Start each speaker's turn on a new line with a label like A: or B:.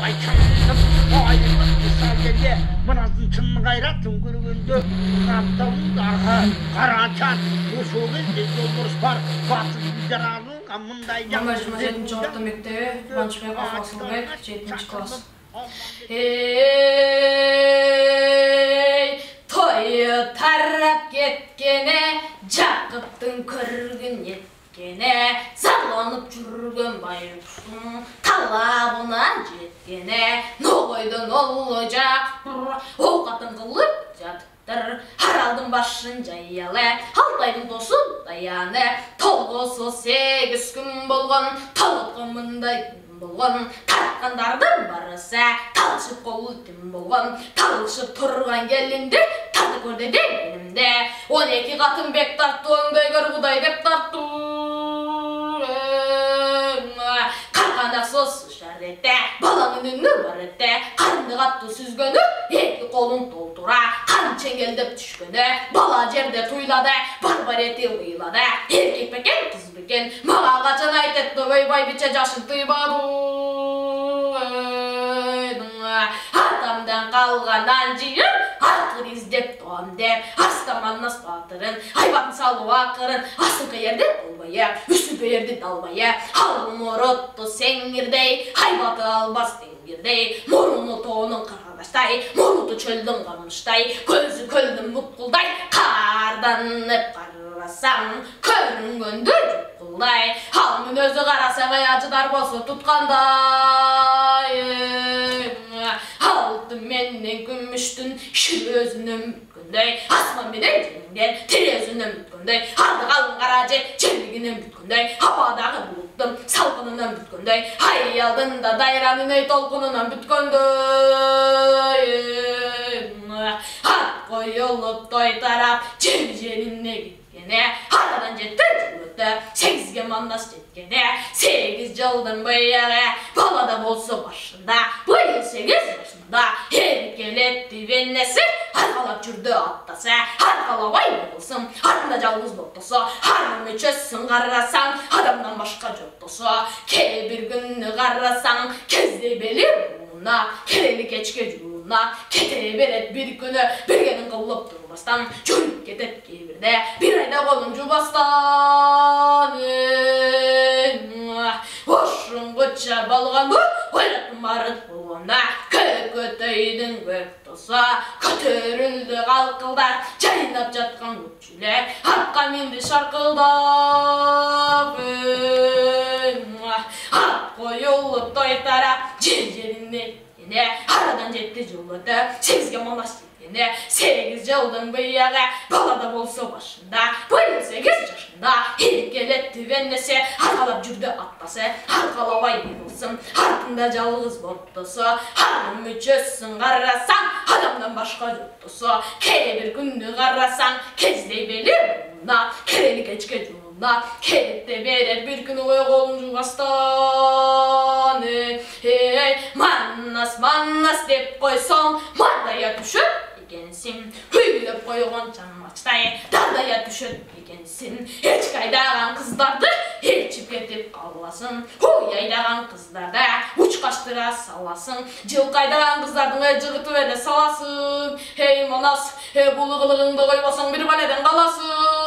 A: Ayçandım, aylık misal gende, mınazın çın gayratın görgünde, Rabdavın darga, karançan, Uşoğun yolduruş var, batı jarağının amınday
B: Mama 27-ci orta mektebi, Bançbek Afasılbek, 7-ci klas. Ey, toyu tarap ketkene, Jakıptın körgün yetkene, Sallanıp жүрген bayıpsın, talabına jetkene, Noğoydan olacak, Ovqatın qılıp jatıptır, Haraldın başın jayalı, Altayдың досы dayanı, Толғысы 8 күн болған, Талытқымындай болған, тартқандардың барысы, талшып қолы түн болған, талшып тұрған келінде, тарды көрді де менімде, 12 қатын бек тартты, оңдай көр құдай деп тартты. Қарқанда сос ұшар етті, балаңын үні бар етті, қарынды қатты сүзгені, екі қолын толтыра, қан чеңгелдіп түшкені, бала жерде туйлады, бар еті ұйлады, еркек бекен, қыз бекен, маға қачан айтетті, ойбай биче жашын тыйбады. Атамдан қалғаннан жиын, ақыр іздеп туам деп, Арстаманнас батырын, айбатын салу ақырын, асын қиерді болбайы, үсі берді далбайы, алым ұрытты сеңгірдей, айбаты албас тенгірдей, мұрыны тоның қырғадаштай, мұрыты чөлдің қамыштай, көзі көлдің мұтқылдай, қарданып қарасам, көрінгенді жұқылдай, алымын өзі қарасаң аяжыдар болсы тұтқандай. Алтын менен күміштің шүрезінің бүткендей, асман менен жеңден терезінің бүткендей, арды қалың қара жер жерлігінің бүткендей, хабадағы бұлттың салқынынан бүткендей, аялдың да дайранының толқынынан бүткендей. Ат қойылып той тарап жер-жеріне кеткене, арадан жетті жыл өтті, 8-ге мандас жеткене, 8 жылдың бұяғы, балада болсы башында, бұйы 8 жасында, еркелетті веннесі, арқалап жүрді аттасы, арқалабай болсын, артында жалғыз боқтысы, арым өчесін қарасаң, адамдан башқа жоқтысы, кейбір күнні қарасаң, кезде белі бұлына, келелі кечке жуына, кете берет бір күні, бергенін қылып тұрбастан, жүріп кетет кейбірде, бір айда қолын жубастан. Ошын ғытша балғанды, ойлатын барыт болғанда, көтөйдің көк тоса, көтерілді қалқылдар, жайнап жатқан көпшілер, атқа менді шарқылдап. Ат қойылып той тарап, жер-жеріне арадан жетті жыл өті, 8-ге манас жеткене, 8 жылдың бұяғы, балада болсы башында, бұйы 8 жашында, еркелетті веннесі, арқалап жүрді аттасы, арқалабай болсын, артында жалғыз боқтысы, арым мүчесін қарасаң, адамдан башқа жоқтысы, кейбір күнді қарасаң, кездей белі бұлына, керелі кечке жуына, келетте берер бір күні ой қолын жуғастан. Маннас деп қойсаң, мардая түшіп екенсің, өйлеп қойған жанмақштай, дардая түшіп екенсің, ечк айдаған қыздарды елчіп кетіп қаласың, ой айдаған қыздарды ұчқаштыра саласың, жылқы айдаған қыздардың жығыты әлі саласың. Ей манас, бұл қылығыңды қойбасаң бір бәледен қаласың.